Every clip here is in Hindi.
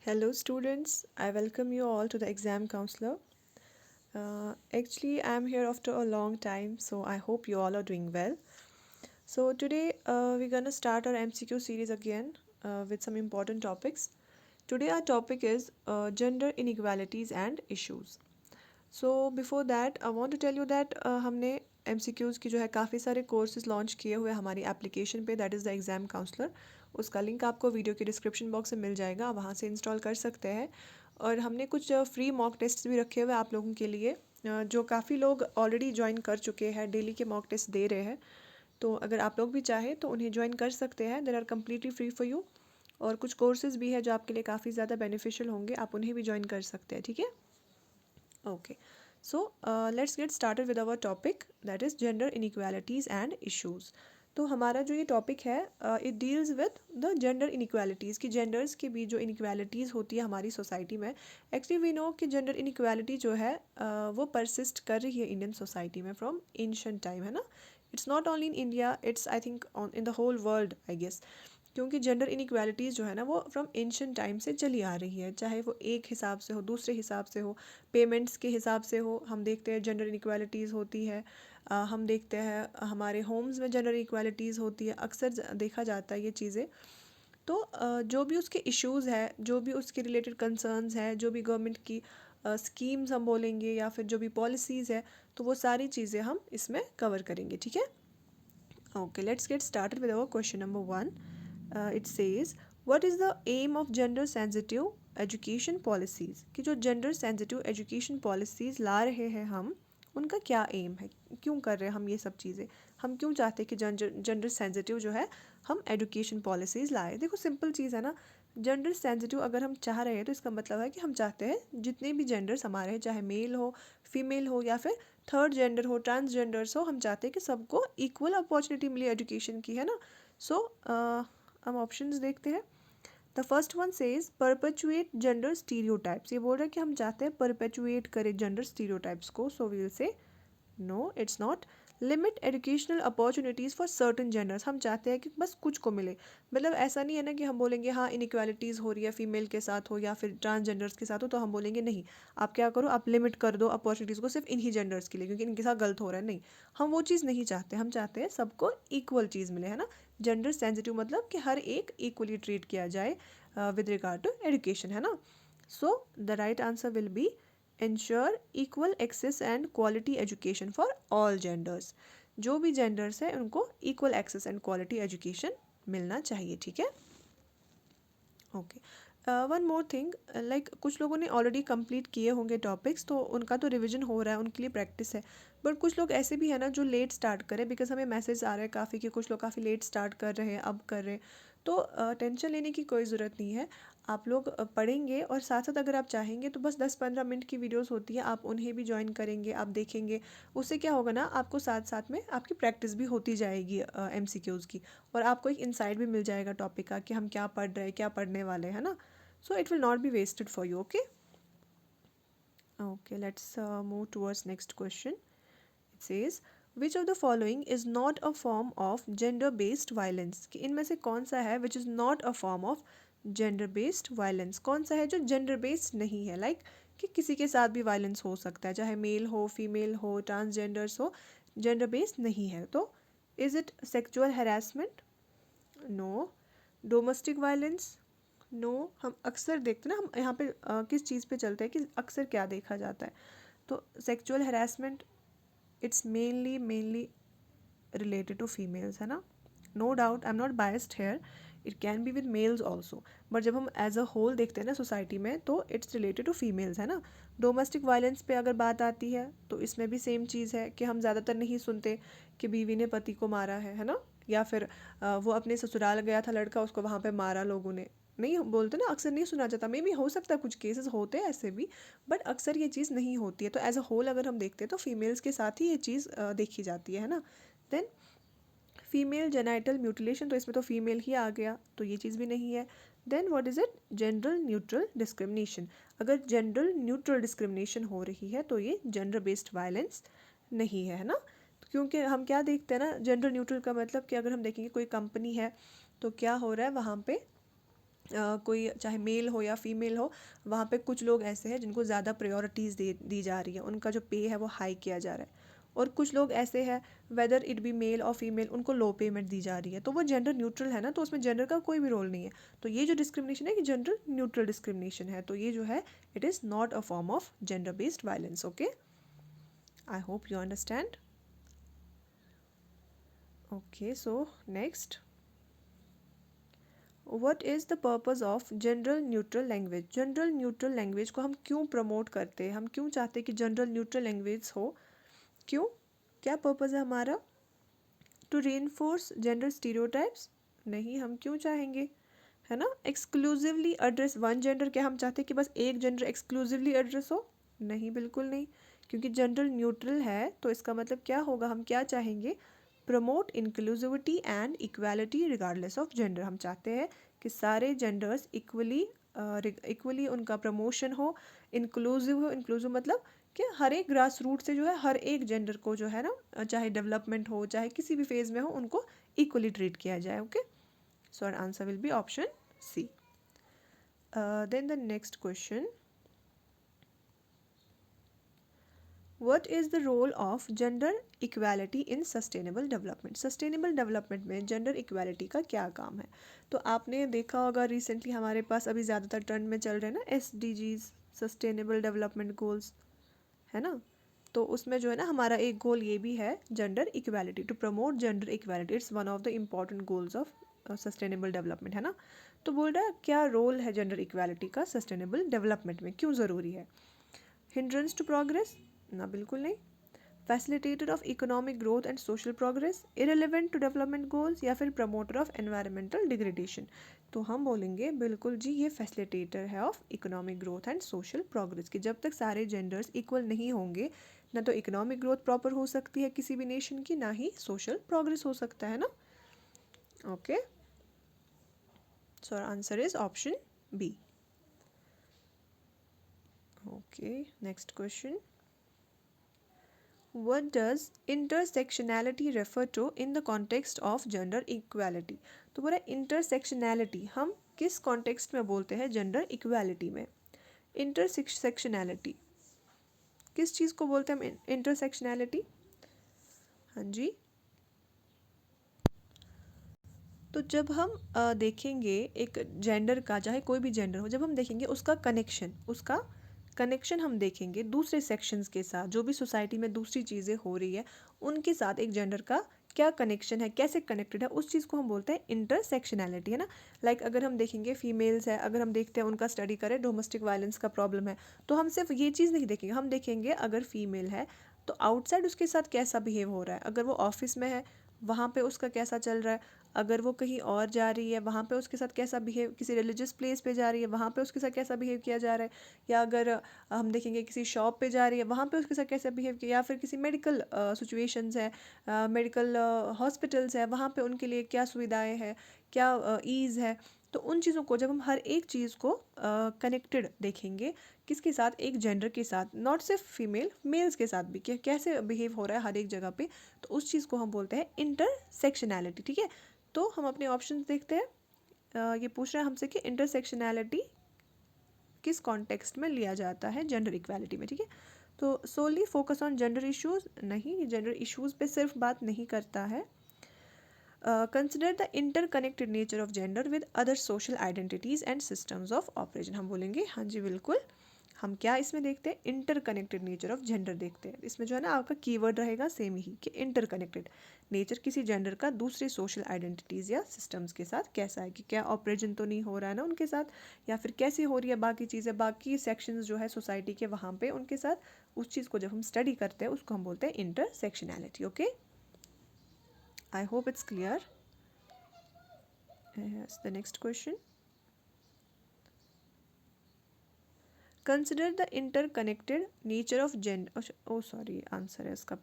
Hello, students. I welcome you all to the exam counselor. Actually, I'm here after a long time, so I hope you all are doing well. So, today we're gonna start our MCQ series again with some important topics. Today, our topic is gender inequalities and issues. So before that I want to tell you that हमने MCQs की जो है काफ़ी सारे कोर्सेज लॉन्च किए हुए हमारी एप्लीकेशन पे that is the exam counsellor. उसका लिंक आपको वीडियो के डिस्क्रिप्शन बॉक्स में मिल जाएगा, आप वहाँ से इंस्टॉल कर सकते हैं। और हमने कुछ फ्री मॉक टेस्ट भी रखे हुए आप लोगों के लिए, जो काफ़ी लोग ऑलरेडी ज्वाइन कर चुके हैं, डेली के मॉक टेस्ट दे रहे हैं। तो अगर आप लोग भी चाहें तो उन्हें ज्वाइन कर सकते हैं, there are completely free for you. और कुछ कोर्सेज भी है जो आपके लिए काफ़ी ज़्यादा बेनिफिशियल होंगे, आप उन्हें भी ज्वाइन कर सकते हैं, ठीक है। Okay, so let's get started with our topic, that is gender inequalities and issues. तो हमारा जो ये टॉपिक है it deals with the gender inequalities कि जेंडर्स के बीच जो इनइक्वालिटीज़ होती है हमारी सोसाइटी में। एक्चुअली वी नो कि जेंडर इनइक्वालिटी जो है वो परसिस्ट कर रही है इंडियन सोसाइटी में फ्रॉम एंशिएंट टाइम, है ना। It's not only in India, it's I think in the whole world I guess. क्योंकि जेंडर इनइक्वालिटीज़ जो है ना वो फ्रॉम एंशिएंट टाइम से चली आ रही है, चाहे वो एक हिसाब से हो, दूसरे हिसाब से हो, पेमेंट्स के हिसाब से हो। हम देखते हैं जेंडर इनइक्वालिटीज़ होती है। हम देखते हैं हमारे होम्स में जेंडर इक्वालिटीज़ होती है, अक्सर देखा जाता है ये चीज़ें। तो जो भी उसके इश्यूज़ है, जो भी उसके रिलेटेड कंसर्न्स है, जो भी गवर्नमेंट की स्कीम्स हम बोलेंगे या फिर जो भी पॉलिसीज़ है, तो वो सारी चीज़ें हम इसमें कवर करेंगे, ठीक है। Okay, let's get started with our question number 1. It says, what is the aim of gender sensitive education policies कि जो जेंडर सेंसिटिव एजुकेशन पॉलिसीज़ ला रहे हैं हम, उनका क्या एम है, क्यों कर रहे हैं हम ये सब चीज़ें, हम क्यों चाहते हैं कि जेंडर सेंसिटिव जो है हम एजुकेशन पॉलिसीज़ लाए। देखो सिंपल चीज़ है ना, जेंडर सेंसिटिव अगर हम चाह रहे हैं तो इसका मतलब है कि हम चाहते हैं जितने भी जेंडर्स हमारे हैं, चाहे मेल हो, फीमेल हो या फिर थर्ड जेंडर हो, ट्रांसजेंडर्स हो, हम चाहते हैं कि सबको इक्वल अपॉर्चुनिटी मिले एजुकेशन की, है ना। सो हम ऑप्शंस देखते हैं। The first one says perpetuate gender stereotypes, ये बोल रहा है कि हम चाहते हैं परपेचुएट करें जेंडर स्टीरियोटाइप्स को। So we will say no, it's not. Limit educational opportunities for certain genders, हम चाहते हैं कि बस कुछ को मिले। मतलब ऐसा नहीं है ना कि हम बोलेंगे हाँ इनइक्वालिटीज़ हो रही है फीमेल के साथ हो या फिर ट्रांसजेंडर्स के साथ हो, तो हम बोलेंगे नहीं, आप क्या करो, आप लिमिट कर दो अपॉर्चुनिटीज़ को सिर्फ इन्हीं जेंडर्स के लिए क्योंकि इनके साथ गलत हो रहा है। नहीं, हम वो चीज़ नहीं चाहते, हम चाहते हैं सबको इक्वल चीज़ मिले, है ना। जेंडर सेंसिटिव मतलब कि हर एक इक्वली ट्रीट किया जाए विद रिगार्ड टू एजुकेशन, है ना। So the right answer will B ensure equal access and quality education for all genders, जो भी genders है उनको equal access and quality education मिलना चाहिए, ठीक है। Okay, one more thing, like कुछ लोगों ने ऑलरेडी कंप्लीट किए होंगे टॉपिक्स, तो उनका तो रिवीजन हो रहा है, उनके लिए प्रैक्टिस है। बट कुछ लोग ऐसे भी है ना जो लेट स्टार्ट करें, बिकॉज हमें मैसेज आ रहा है काफ़ी कि कुछ लोग काफ़ी लेट स्टार्ट कर रहे हैं, अब कर रहे हैं। तो टेंशन लेने की कोई ज़रूरत नहीं है, आप लोग पढ़ेंगे और साथ साथ अगर आप चाहेंगे तो बस 10-15 मिनट की वीडियोस होती है, आप उन्हें भी ज्वाइन करेंगे, आप देखेंगे। उससे क्या होगा ना, आपको साथ साथ में आपकी प्रैक्टिस भी होती जाएगी MCQs की, और आपको एक इंसाइट भी मिल जाएगा टॉपिक का कि हम क्या पढ़ रहे हैं, क्या पढ़ने वाले हैं ना। So it will not be wasted for you. Okay, okay, let's move towards next question. It says, which of the following is not a form of gender based violence, कि इनमें से कौन सा है which is not a form of gender based violence, कौन सा है जो gender based नहीं है, like कि किसी के साथ भी violence हो सकता है, चाहे मेल हो, फीमेल हो, ट्रांसजेंडर्स हो, gender based नहीं है। तो is it sexual harassment? No. Domestic violence? No. हम अक्सर देखते हैं ना, हम यहाँ पे किस चीज़ पे चलते हैं कि अक्सर क्या देखा जाता है, तो sexual harassment it's mainly related to females, है ना। No doubt, I am not biased here, it can be with males also, but जब हम एज अ होल देखते हैं ना सोसाइटी में तो इट्स रिलेटेड टू फीमेल्स, है ना। डोमेस्टिक वायलेंस पे अगर बात आती है तो इसमें भी सेम चीज़ है कि हम ज़्यादातर नहीं सुनते कि बीवी ने पति को मारा है ना, या फिर वो अपने ससुराल गया था लड़का, उसको वहाँ पे मारा लोगों ने, नहीं बोलते ना, अक्सर नहीं सुना जाता। मे भी हो सकता है कुछ केसेस होते हैं ऐसे भी, बट अक्सर ये चीज़ नहीं होती है। तो एज अ होल अगर हम देखते हैं तो फीमेल्स के साथ ही ये चीज़ देखी जाती है ना। देन फीमेल जेनाइटल म्यूटिलेशन, तो इसमें तो फीमेल ही आ गया, तो ये चीज़ भी नहीं है। Then what is it, gender neutral discrimination, अगर जेंडर न्यूट्रल डिस्क्रिमिनेशन हो रही है तो ये जेंडर बेस्ड वायलेंस नहीं है ना। क्योंकि हम क्या देखते हैं ना, जेंडर न्यूट्रल का मतलब कि अगर हम देखेंगे कोई कंपनी है तो क्या हो रहा है वहाँ पे कोई चाहे मेल हो या फीमेल हो, वहाँ पे कुछ लोग ऐसे हैं जिनको ज़्यादा प्रायोरिटीज़ दी जा रही है, उनका जो पे है वो हाई किया जा रहा है। और कुछ लोग ऐसे हैं, वेदर इट बी मेल और फीमेल, उनको लो पेमेंट दी जा रही है। तो वो जेंडर न्यूट्रल है ना, तो उसमें जेंडर का कोई भी रोल नहीं है। तो ये जो डिस्क्रिमिनेशन है, ये जेंडर न्यूट्रल डिस्क्रिमिनेशन है। तो ये जो है, it is not a form of gender based violence. Okay, I hope you understand. Okay, so next, what is the purpose of general neutral language. General neutral language को हम क्यों प्रमोट करते हैं, हम क्यों चाहते हैं कि जनरल न्यूट्रल लैंग्वेज हो, क्यों, क्या पर्पज़ है हमारा? To reinforce gender stereotypes? नहीं, हम क्यों चाहेंगे, है ना? Exclusively address one gender? क्या हम चाहते हैं कि बस एक जेंडर एक्सक्लूसिवली एड्रेस हो? नहीं, बिल्कुल नहीं। क्योंकि जनरल न्यूट्रल है तो इसका मतलब क्या होगा, हम क्या चाहेंगे? Promote inclusivity and equality regardless of gender. हम चाहते हैं कि सारे जेंडर्स इक्वली उनका प्रमोशन हो, इंक्लूसिव हो। इंक्लूसिव मतलब कि हर एक ग्रास रूट से जो है, हर एक जेंडर को जो है ना, चाहे डेवलपमेंट हो चाहे किसी भी फेज में हो, उनको इक्वली ट्रीट किया जाए। Okay, so our answer will be option C. Then the next question, what is the role of gender equality in sustainable development. Sustainable development में जेंडर इक्वालिटी का क्या काम है? तो आपने देखा होगा रिसेंटली हमारे पास अभी ज़्यादातर ट्रेंड में चल रहे हैं ना SDGs, सस्टेनेबल डेवलपमेंट गोल्स, है ना? तो उसमें जो है ना, हमारा एक गोल ये भी है, gender equality, to promote gender equality. It's one of the important goals of sustainable development, है ना? तो बोल रहा है क्या रोल है जेंडर इक्वालिटी का सस्टेनेबल डेवलपमेंट में, क्यों ज़रूरी है? Hindrance to progress? ना, बिल्कुल नहीं। Facilitator of economic growth and social progress, irrelevant to development goals, या फिर प्रमोटर ऑफ एनवायरमेंटल डिग्रेडेशन? तो हम बोलेंगे बिल्कुल जी, ये फैसिलिटेटर है of economic growth and social progress. कि जब तक सारे जेंडर्स इक्वल नहीं होंगे, ना तो इकोनॉमिक ग्रोथ प्रॉपर हो सकती है किसी भी नेशन की, ना ही सोशल प्रोग्रेस हो सकता है ना। Okay, so answer is option B. Okay, next question, what does intersectionality refer to in the context of gender equality? तो बोला intersectionality हम किस context में बोलते हैं gender equality में? intersectionality किस चीज़ को बोलते हैं हम intersectionality? हाँ जी, तो जब हम देखेंगे एक जेंडर का, चाहे कोई भी जेंडर हो, जब हम देखेंगे उसका कनेक्शन हम देखेंगे दूसरे सेक्शंस के साथ, जो भी सोसाइटी में दूसरी चीज़ें हो रही है उनके साथ एक जेंडर का क्या कनेक्शन है, कैसे कनेक्टेड है, उस चीज़ को हम बोलते हैं इंटरसेक्शनैलिटी, है ना? लाइक अगर हम देखेंगे फीमेल्स है, अगर हम देखते हैं उनका स्टडी करें, डोमेस्टिक वायलेंस का प्रॉब्लम है, तो हम सिर्फ ये चीज़ नहीं देखेंगे, हम देखेंगे अगर फीमेल है तो आउटसाइड उसके साथ कैसा बिहेव हो रहा है, अगर वो ऑफिस में है वहाँ पे उसका कैसा चल रहा है, अगर वो कहीं और जा रही है वहाँ पे उसके साथ कैसा बिहेव, किसी रिलीजियस प्लेस पे जा रही है वहाँ पे उसके साथ कैसा बिहेव किया जा रहा है, या अगर हम देखेंगे किसी शॉप पे जा रही है वहाँ पे उसके साथ कैसा बिहेव किया, या फिर किसी मेडिकल सिचुएशंस है, मेडिकल हॉस्पिटल्स है, वहाँ पे उनके लिए क्या सुविधाएं हैं, क्या ईज़ है। तो उन चीज़ों को जब हम हर एक चीज़ को कनेक्टेड देखेंगे, किसके साथ, एक जेंडर के साथ, नॉट सिर्फ फीमेल, मेल्स के साथ भी क्या कैसे बिहेव हो रहा है हर एक जगह पे, तो उस चीज़ को हम बोलते हैं इंटरसेक्शनैलिटी। ठीक है, तो हम अपने ऑप्शंस देखते हैं। ये पूछ रहा है हमसे कि इंटरसेक्शनैलिटी किस कॉन्टेक्स्ट में लिया जाता है जेंडर इक्वालिटी में। ठीक है, तो सोली फोकस ऑन जेंडर इश्यूज? नहीं, जेंडर इश्यूज पे सिर्फ बात नहीं करता है। Consider the interconnected nature of gender with other social identities and systems of operation? हम बोलेंगे हाँ जी बिल्कुल। हम क्या इसमें देखते हैं, इंटरकनेक्टेड नेचर ऑफ जेंडर देखते हैं। इसमें जो है ना आपका कीवर्ड रहेगा सेम ही, कि इंटरकनेक्टेड नेचर किसी जेंडर का दूसरे सोशल आइडेंटिटीज़ या सिस्टम्स के साथ कैसा है, कि क्या ऑपरेशन तो नहीं हो रहा है ना उनके साथ, या फिर कैसी हो रही है बाकी चीज़ें, बाकी सेक्शंस जो है सोसाइटी के वहाँ पे उनके साथ, उस चीज़ को जब हम स्टडी करते हैं उसको हम बोलते हैं intersectionality. Okay, I hope it's clear. Yes, the next question. Consider the interconnected nature of gender. Oh, sorry, answer है इसका.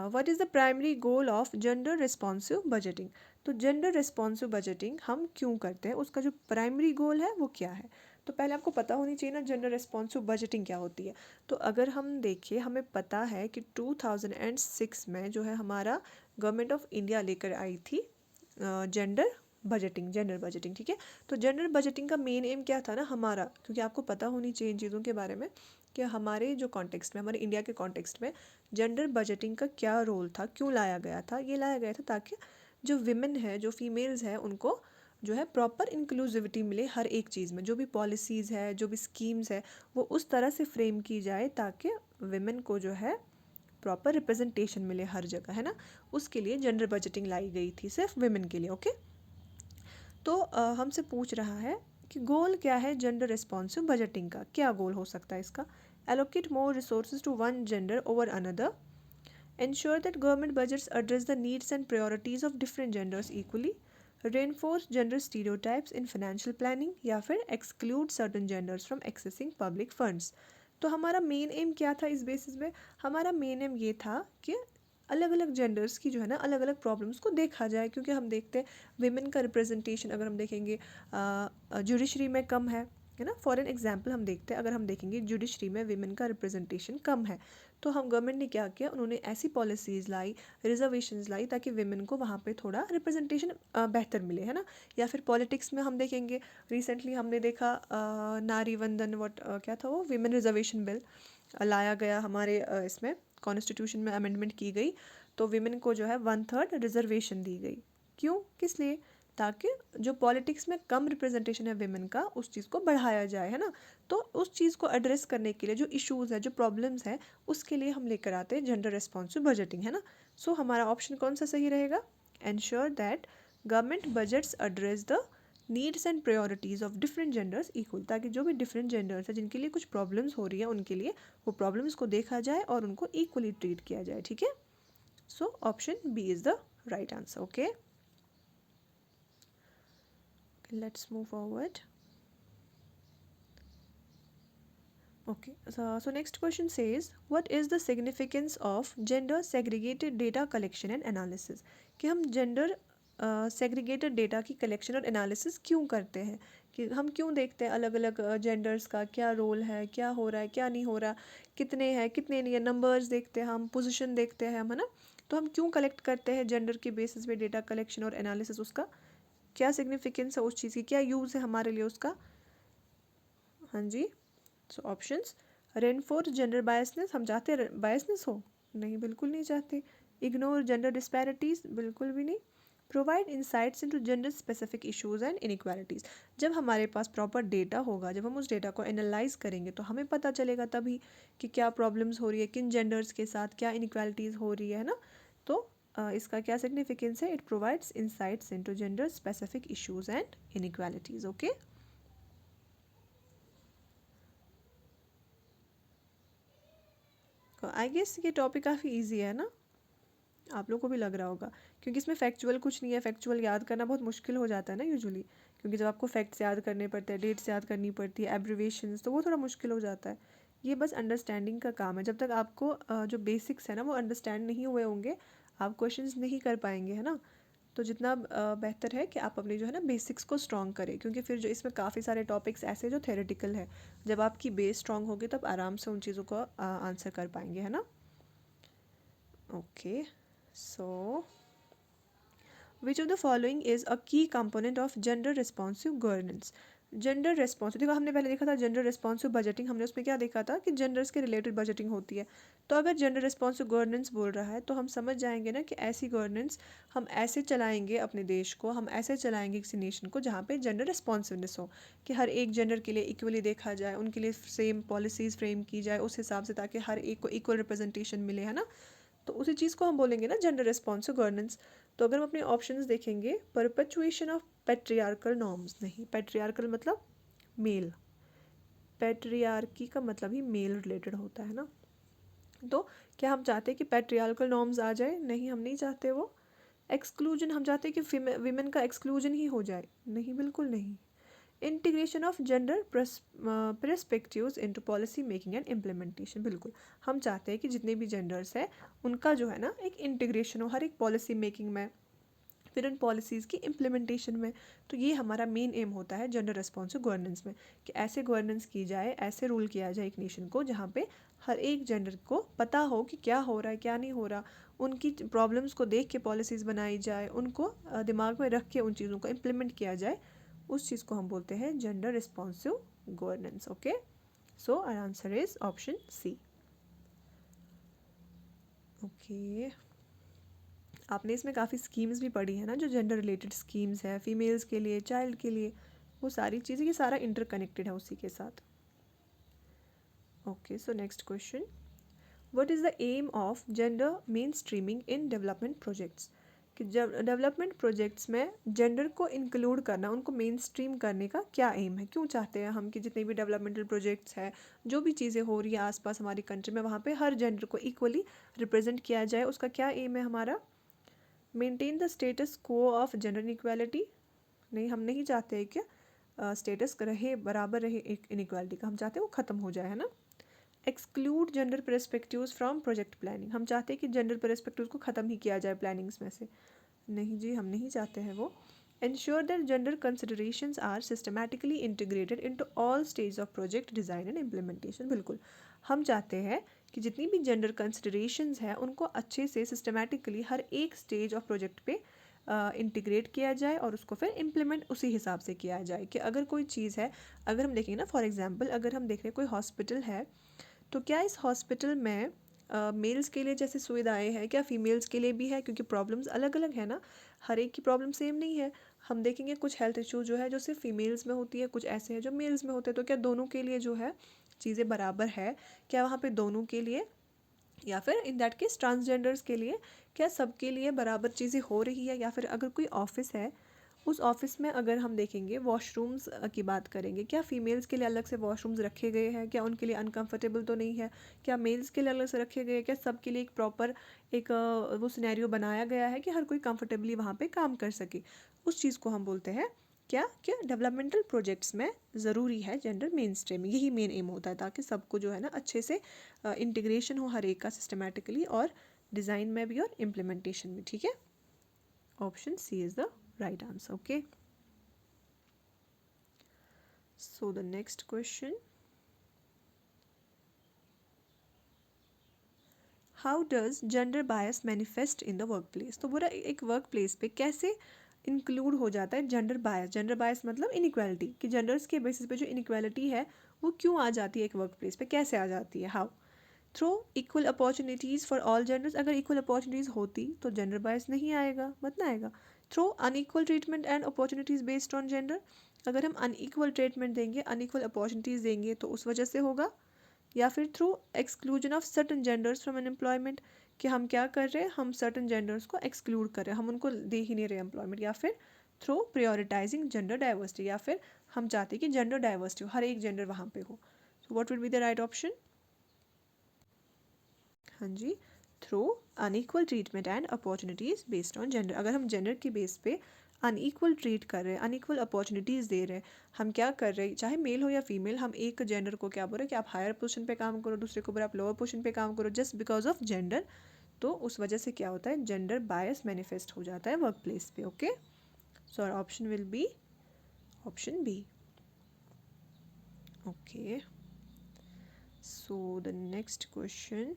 What is the primary goal of gender responsive budgeting? तो gender responsive budgeting हम क्यों करते हैं, उसका जो प्राइमरी गोल है वो क्या है? तो पहले आपको पता होनी चाहिए ना जेंडर रेस्पॉन्सिव बजटिंग क्या होती है। तो अगर हम देखें, हमें पता है कि 2006 में जो है हमारा गवर्नमेंट ऑफ इंडिया लेकर आई थी जेंडर बजटिंग, जेंडर बजटिंग, ठीक है। तो जेंडर बजटिंग का मेन एम क्या था ना हमारा, क्योंकि आपको पता होनी चाहिए इन चीज़ों के बारे में कि हमारे जो कॉन्टेक्स्ट में, हमारे इंडिया के कॉन्टेक्स्ट में जेंडर बजटिंग का क्या रोल था, क्यों लाया गया था। ये लाया गया था ताकि जो विमेन है, जो फीमेल्स है, उनको जो है प्रॉपर इंक्लूसिविटी मिले हर एक चीज़ में। जो भी पॉलिसीज़ है, जो भी स्कीम्स है, वो उस तरह से फ्रेम की जाए ताकि विमेन को जो है प्रॉपर रिप्रेजेंटेशन मिले हर जगह, है ना। उसके लिए जेंडर बजटिंग लाई गई थी सिर्फ विमेन के लिए, ओके। तो हमसे पूछ रहा है कि गोल क्या है जेंडर रिस्पॉन्सिव बजटिंग का, क्या गोल हो सकता है इसका। Allocate more resources to one gender over another, ensure that government budgets address the needs and priorities of different genders equally, reinforce gender stereotypes in financial planning, या फिर exclude certain genders from accessing public funds। तो हमारा मेन एम क्या था इस बेसिस में, हमारा मेन एम ये था कि अलग अलग जेंडर्स की जो है ना अलग अलग प्रॉब्लम्स को देखा जाए, क्योंकि हम देखते हैं विमेन का रिप्रेजेंटेशन अगर हम देखेंगे जुडिशरी में कम है ना। फॉर एन एग्जाम्पल हम देखते हैं, अगर हम देखेंगे जुडिशरी में विमेन का रिप्रेजेंटेशन कम है, तो हम गवर्नमेंट ने क्या किया, उन्होंने ऐसी पॉलिसीज़ लाई, रिजर्वेशंस लाई, ताकि विमेन को वहाँ पे थोड़ा रिप्रेजेंटेशन बेहतर मिले, है ना। या फिर पॉलिटिक्स में हम देखेंगे, रिसेंटली हमने देखा नारी वंदन क्या था वो, विमेन रिजर्वेशन बिल लाया गया हमारे इसमें कॉन्स्टिट्यूशन में अमेंडमेंट की गई, तो विमेन को जो है 1/3 रिजर्वेशन दी गई। क्यों, किस लिए, ताकि जो पॉलिटिक्स में कम रिप्रेजेंटेशन है विमेन का, उस चीज़ को बढ़ाया जाए, है ना। तो उस चीज़ को एड्रेस करने के लिए जो इश्यूज़ है, जो प्रॉब्लम्स हैं, उसके लिए हम लेकर आते हैं जेंडर रेस्पॉन्सिव बजटिंग, है ना। सो हमारा ऑप्शन कौन सा सही रहेगा, ensure that government budgets address the needs and priorities of different genders equal, ताकि जो भी डिफरेंट जेंडर्स है जिनके लिए कुछ प्रॉब्लम्स हो रही है, उनके लिए वो प्रॉब्लम्स को देखा जाए और उनको इक्वली ट्रीट किया जाए, ठीक है। So option B is the right answer, okay. Let's move forward. Okay, so next question says, what is the significance of gender segregated data collection and analysis। कि हम gender segregated data की collection और analysis क्यों करते हैं, कि हम क्यों देखते हैं अलग अलग genders का क्या रोल है, क्या हो रहा है, क्या नहीं हो रहा, कितने हैं कितने नहीं है, नंबर्स देखते हैं हम, पोजिशन देखते हैं हम, है ना। तो हम क्यों कलेक्ट करते हैं जेंडर के बेसिस पे डेटा कलेक्शन और एनालिसिस, उसका क्या सिग्निफिकेंस है उस चीज़ की, क्या यूज़ है हमारे लिए उसका। हाँ जी। So options, reinforce gender biasness, हम चाहते हैं बायसनेस हो, नहीं बिल्कुल नहीं चाहते। इग्नोर जेंडर डिस्पैरिटीज़, बिल्कुल भी नहीं। Provide insights into gender specific issues and inequalities, जब हमारे पास प्रॉपर डेटा होगा, जब हम उस डेटा को एनालाइज करेंगे तो हमें पता चलेगा तभी कि क्या प्रॉब्लम्स हो रही है, किन जेंडर्स के साथ क्या इनइक्वालिटीज़ हो रही है ना। तो इसका क्या सिग्निफिकेंस है, it provides insights into gender specific issues and inequalities, okay. I guess ये टॉपिक काफ़ी इजी है ना, आप लोग को भी लग रहा होगा, क्योंकि इसमें फैक्चुअल कुछ नहीं है। फैक्चुअल याद करना बहुत मुश्किल हो जाता है ना यूजुअली, क्योंकि जब आपको फैक्ट्स याद करने पड़ते हैं, डेट्स याद करनी पड़ती है, एब्रिवेशंस, तो वो थोड़ा मुश्किल हो जाता है। ये बस अंडरस्टैंडिंग का काम है। जब तक आपको जो बेसिक्स है ना वो अंडरस्टैंड नहीं हुए होंगे, आप क्वेश्चंस नहीं कर पाएंगे, है ना। तो जितना बेहतर है कि आप अपनी जो है ना बेसिक्स को स्ट्रॉन्ग करें, क्योंकि फिर जो इसमें काफ़ी सारे टॉपिक्स ऐसे जो थेरेटिकल है, जब आपकी बेस स्ट्रॉन्ग होगी तब आराम से उन चीज़ों को आंसर कर पाएंगे, है ना। Okay, so which of the following is a key component of gender responsive governance. Gender responsive, देखो हमने पहले देखा था जेंडर रिस्पॉन्सिव बजटिंग, हमने उसमें क्या देखा था कि जेंडर्स के रिलेटेड बजटिंग होती है। तो अगर जेंडर रिस्पॉन्सिव गवर्नेंस बोल रहा है तो हम समझ जाएंगे ना कि ऐसी गवर्नेंस हम ऐसे चलाएंगे अपने देश को, हम ऐसे चलाएंगे किसी नेशन को जहाँ पे जेंडर रिस्पॉन्सिवनेस हो, कि हर एक जेंडर के लिए इक्वली देखा जाए, उनके लिए सेम पॉलिसीज़ फ्रेम की जाए उस हिसाब से, ताकि हर एक को इक्वल रिप्रेजेंटेशन मिले, है ना। तो उसी चीज़ को हम बोलेंगे ना जेंडर रिस्पॉन्सिव गवर्नेंस। तो अगर हम अपने ऑप्शंस देखेंगे, परपेचुएशन ऑफ पैट्रियार्कल नॉर्म्स, नहीं, पैट्रियार्कल मतलब मेल, पैट्रियार्की का मतलब ही मेल रिलेटेड होता है ना। तो क्या हम चाहते हैं कि पैट्रियार्कल नॉर्म्स आ जाए, नहीं हम नहीं चाहते वो। एक्सक्लूजन, हम चाहते हैं कि विमेन का एक्सक्लूजन ही हो जाए, नहीं बिल्कुल नहीं। Integration of gender perspectives into policy making and implementation, बिल्कुल हम चाहते हैं कि जितने भी जेंडर्स हैं उनका जो है ना एक इंटीग्रेशन हो हर एक पॉलिसी मेकिंग में, फिर उन पॉलिसीज़ की इम्प्लीमेंटेशन में। तो ये हमारा मेन एम होता है जेंडर रेस्पॉन्सिव गवर्नेंस में, कि ऐसे गवर्नेंस की जाए, ऐसे रूल किया जाए एक नेशन को जहाँ पे हर एक जेंडर को पता हो कि क्या हो रहा है क्या नहीं हो रहा, उनकी प्रॉब्लम्स को देख के पॉलिसीज़ बनाई जाए, उनको दिमाग में रख के उन चीज़ों को इम्प्लीमेंट किया जाए। उस चीज़ को हम बोलते हैं gender responsive governance. Okay, so our answer is option C. Okay, आपने इसमें काफ़ी स्कीम्स भी पढ़ी है ना, जो जेंडर रिलेटेड स्कीम्स है फीमेल्स के लिए, चाइल्ड के लिए, वो सारी चीज़ें, ये सारा इंटरकनेक्टेड है उसी के साथ। Okay, so next question, what is the aim of gender mainstreaming in development projects? कि जब डेवलपमेंट प्रोजेक्ट्स में जेंडर को इंक्लूड करना, उनको मेन स्ट्रीम करने का क्या एम है, क्यों चाहते हैं हम कि जितने भी डेवलपमेंटल प्रोजेक्ट्स हैं, जो भी चीज़ें हो रही है आसपास हमारी कंट्री में, वहाँ पे हर जेंडर को इक्वली रिप्रेजेंट किया जाए, उसका क्या एम है हमारा? Maintain the status quo of gender inequality? नहीं, हम नहीं चाहते हैं कि स्टेटस रहे, बराबर रहे एक इनइक्वालिटी का, हम चाहते हैं वो ख़त्म हो जाए, है ना। Exclude gender perspectives from project planning, हम चाहते हैं कि जेंडर परस्पेक्टिव्स को ख़त्म ही किया जाए प्लानिंग्स में से। नहीं जी, हम नहीं चाहते हैं वो। Ensure that gender considerations are systematically integrated into all stages of project design and implementation, बिल्कुल हम चाहते हैं कि जितनी भी जेंडर कंसिडरेशंस हैं उनको अच्छे से सिस्टमेटिकली हर एक स्टेज ऑफ प्रोजेक्ट पे इंटीग्रेट किया जाए और उसको फिर इम्प्लीमेंट उसी हिसाब से किया जाए। कि अगर कोई चीज़ है, अगर हम देखेंगे ना, फॉर एग्जांपल अगर हम देख रहे हैं कोई हॉस्पिटल है, तो क्या इस हॉस्पिटल में मेल्स के लिए जैसे सुविधाएं हैं, क्या फीमेल्स के लिए भी है? क्योंकि प्रॉब्लम्स अलग अलग है ना, हर एक की प्रॉब्लम सेम नहीं है। हम देखेंगे कुछ हेल्थ इशू जो है जो सिर्फ फीमेल्स में होती है, कुछ ऐसे हैं जो मेल्स में होते हैं, तो क्या दोनों के लिए जो है चीज़ें बराबर है? क्या वहाँ पे दोनों के लिए, या फिर इन दैट केस ट्रांसजेंडर्स के लिए, क्या सबके लिए बराबर चीज़ें हो रही है? या फिर अगर कोई ऑफिस है, उस ऑफिस में अगर हम देखेंगे वॉशरूम्स की बात करेंगे, क्या फीमेल्स के लिए अलग से वॉशरूम्स रखे गए हैं? क्या उनके लिए अनकंफर्टेबल तो नहीं है? क्या मेल्स के लिए अलग से रखे गए हैं? क्या सबके लिए एक प्रॉपर एक वो सिनेरियो बनाया गया है कि हर कोई कंफर्टेबली वहाँ पे काम कर सके? उस चीज़ को हम बोलते हैं क्या डेवलपमेंटल प्रोजेक्ट्स में ज़रूरी है जेंडर मेन स्ट्रीमिंग, यही मेन एम होता है, ताकि सबको जो है ना अच्छे से इंटीग्रेशन हो हर एक का सिस्टमेटिकली, और डिज़ाइन में भी और इम्प्लीमेंटेशन में। ठीक है, option C is the right answer. Okay, so the next question, how does gender bias manifest in the workplace? तो पूरा एक वर्क प्लेस पे कैसे इंक्लूड हो जाता है जेंडर बायस? जेंडर बायस मतलब इनइक्वालिटी, कि जेंडर्स के बेसिस पे जो इनइक्वालिटी है वो क्यों आ जाती है एक वर्क प्लेस पे, कैसे आ जाती है? How? Through equal opportunities for all genders, अगर इक्वल अपॉर्चुनिटीज़ होती तो जेंडर बायस नहीं आएगा, मत ना आएगा। Through unequal treatment and opportunities based on gender, अगर हम अनइक्वल ट्रीटमेंट देंगे, अनइक्वल अपॉर्चुनिटीज़ देंगे तो उस वजह से होगा। या फिर through exclusion of certain genders from unemployment, कि हम क्या कर रहे हैं, हम सर्टन जेंडर्स को एक्सक्लूड कर रहे हैं, हम उनको दे ही नहीं रहे एम्प्लॉयमेंट। या फिर थ्रू प्रायोरिटाइजिंग जेंडर डाइवर्सिटी, या फिर हम चाहते हैं कि जेंडर डाइवर्सिटी हो, हर एक जेंडर वहाँ पे हो। So what would be the right option? हाँ जी, through unequal treatment and opportunities based on gender, अगर हम जेंडर के बेस पे अनइक्वल ट्रीट कर रहे हैं, अनइक्वल अपॉर्चुनिटीज़ दे रहे हैं, हम क्या कर रहे हैं, चाहे मेल हो या फीमेल, हम एक जेंडर को क्या बोल रहे हैं कि आप हायर पोजीशन पे काम करो, दूसरे को बोल रहे आप लोअर पोजीशन पे काम करो, जस्ट बिकॉज ऑफ जेंडर, तो उस वजह से क्या होता है, जेंडर बायस मैनिफेस्ट हो जाता है वर्क प्लेस पे। Okay, so our option will be option B. Okay, so the next question,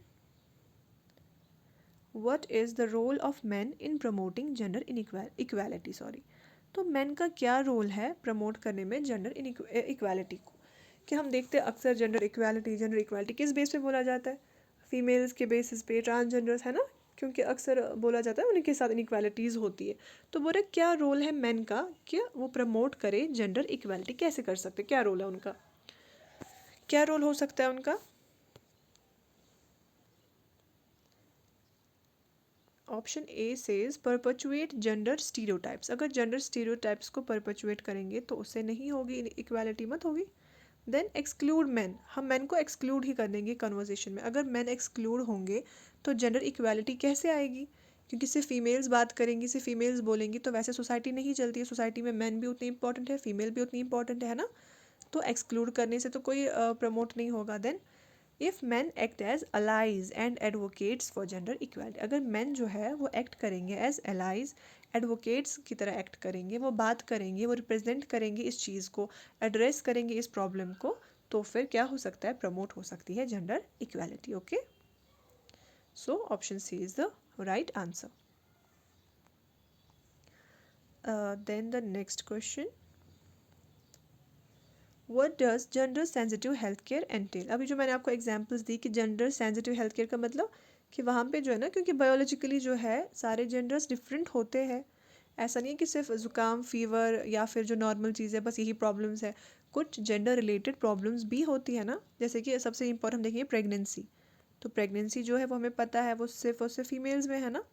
what is the role of man in promoting gender equality? Sorry, तो मैन का क्या रोल है प्रमोट करने में जेंडर इक्वालिटी को? कि हम देखते हैं अक्सर जेंडर इक्वालिटी किस बेस पे बोला जाता है? फीमेल्स के बेसिस पे, ट्रांसजेंडर्स, है ना, क्योंकि अक्सर बोला जाता है उनके साथ इनइक्वालिटीज़ होती है। तो बोले क्या रोल है मैन का कि वो प्रमोट करे जेंडर इक्वालिटी, कैसे कर सकते, क्या रोल है उनका, क्या रोल हो सकता है उनका? Option A says perpetuate gender stereotypes, अगर जेंडर स्टीरियोटाइप्स को परपचुएट करेंगे तो उससे नहीं होगी इक्वालिटी, मत होगी। देन एक्सक्लूड मैन, हम मैन को एक्सक्लूड ही कर देंगे कन्वर्सेशन में, अगर मैन एक्सक्लूड होंगे तो जेंडर इक्वालिटी कैसे आएगी? क्योंकि सिर्फ फीमेल्स बात करेंगी, सिर्फ फीमेल्स बोलेंगी तो वैसे सोसाइटी नहीं चलती है, सोसाइटी में मैन भी उतनी इंपॉर्टेंट है, फीमेल भी उतनी इंपॉर्टेंट है ना, तो एक्सक्लूड करने से तो कोई प्रमोट नहीं होगा। Then if man act as allies and advocates for gender equality, अगर मैन जो है वो एक्ट करेंगे एज एलाइज, एडवोकेट्स की तरह एक्ट करेंगे, वो बात करेंगे, वो रिप्रेजेंट करेंगे इस चीज़ को, एड्रेस करेंगे इस प्रॉब्लम को, तो फिर क्या हो सकता है, प्रमोट हो सकती है gender equality. Okay, so option C is the right answer. Then the next question, what does gender sensitive healthcare entail? अभी जो मैंने आपको एग्जांपल्स दी कि जेंडर सेंसिटिव हेल्थ केयर का मतलब कि वहाँ पे जो है ना, क्योंकि बायोलॉजिकली जो है सारे जेंडर्स डिफरेंट होते हैं. ऐसा नहीं है कि सिर्फ ज़ुकाम फीवर या फिर जो नॉर्मल चीज़ है बस यही प्रॉब्लम्स है. कुछ जेंडर रिलेटेड प्रॉब्लम्स भी होती है ना, जैसे कि सबसे इम्पोर्टेंट देखिए प्रेगनेंसी. तो प्रेगनेंसी जो है वो हमें पता है वो सिर्फ और सिर्फ फीमेल्स में है ना.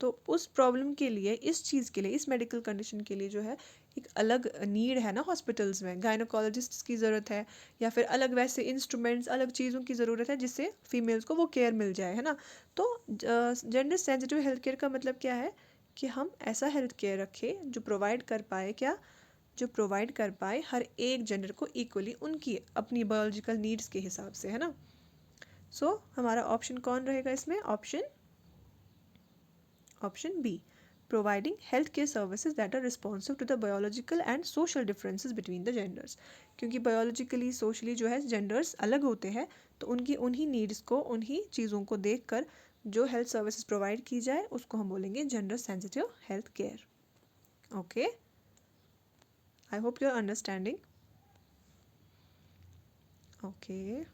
तो उस प्रॉब्लम के लिए, इस चीज़ के लिए, इस मेडिकल कंडीशन के लिए जो है एक अलग नीड है ना हॉस्पिटल्स में, गायनोकोलॉजिस्ट की ज़रूरत है, या फिर अलग वैसे इंस्ट्रूमेंट्स, अलग चीज़ों की ज़रूरत है जिससे फीमेल्स को वो केयर मिल जाए, है ना. तो जेंडर सेंसिटिव हेल्थ केयर का मतलब क्या है कि हम ऐसा हेल्थ केयर रखें जो प्रोवाइड कर पाए, क्या, जो प्रोवाइड कर पाए हर एक जेंडर को इक्वली उनकी अपनी बायोलॉजिकल नीड्स के हिसाब से, है ना. सो हमारा ऑप्शन कौन रहेगा इसमें, option B, providing healthcare services that are responsive to the biological and social differences between the genders. क्योंकि biologically socially जो है genders अलग होते हैं, तो उनकी उन्हीं needs को, उन्हीं चीज़ों को देखकर जो health services provide की जाए उसको हम बोलेंगे gender sensitive health care. Okay, I hope you are understanding. Okay,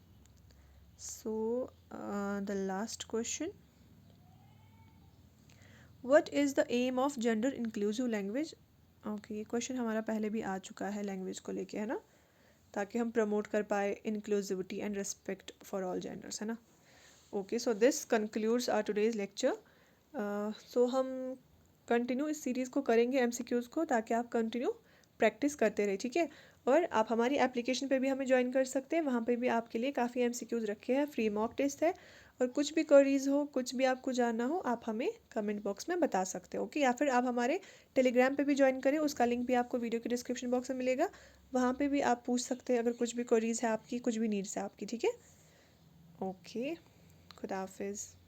so the last question, what is the aim of gender inclusive language? Okay, ये क्वेश्चन हमारा पहले भी आ चुका है लैंग्वेज को लेके, है ना, ताकि हम प्रमोट कर पाए inclusivity and respect for all genders, है ना. Okay, so this concludes our today's lecture. So हम कंटिन्यू इस सीरीज़ को करेंगे एमसीक्यूज़ को, ताकि आप कंटिन्यू प्रैक्टिस करते रहे, ठीक है. और आप हमारी एप्लीकेशन पे भी हमें ज्वाइन कर सकते हैं, वहाँ पे भी आपके लिए काफ़ी एमसीक्यूज़ रखे हैं, फ्री मॉक टेस्ट है. और कुछ भी क्वेरीज हो, कुछ भी आपको जानना हो, आप हमें कमेंट बॉक्स में बता सकते हो. ओके, या फिर आप हमारे टेलीग्राम पे भी ज्वाइन करें, उसका लिंक भी आपको वीडियो के डिस्क्रिप्शन बॉक्स में मिलेगा. वहाँ पे भी आप पूछ सकते हैं अगर कुछ भी क्वेरीज है आपकी, कुछ भी नीड्स है आपकी, ठीक है. ओके, खुदा हाफिज़.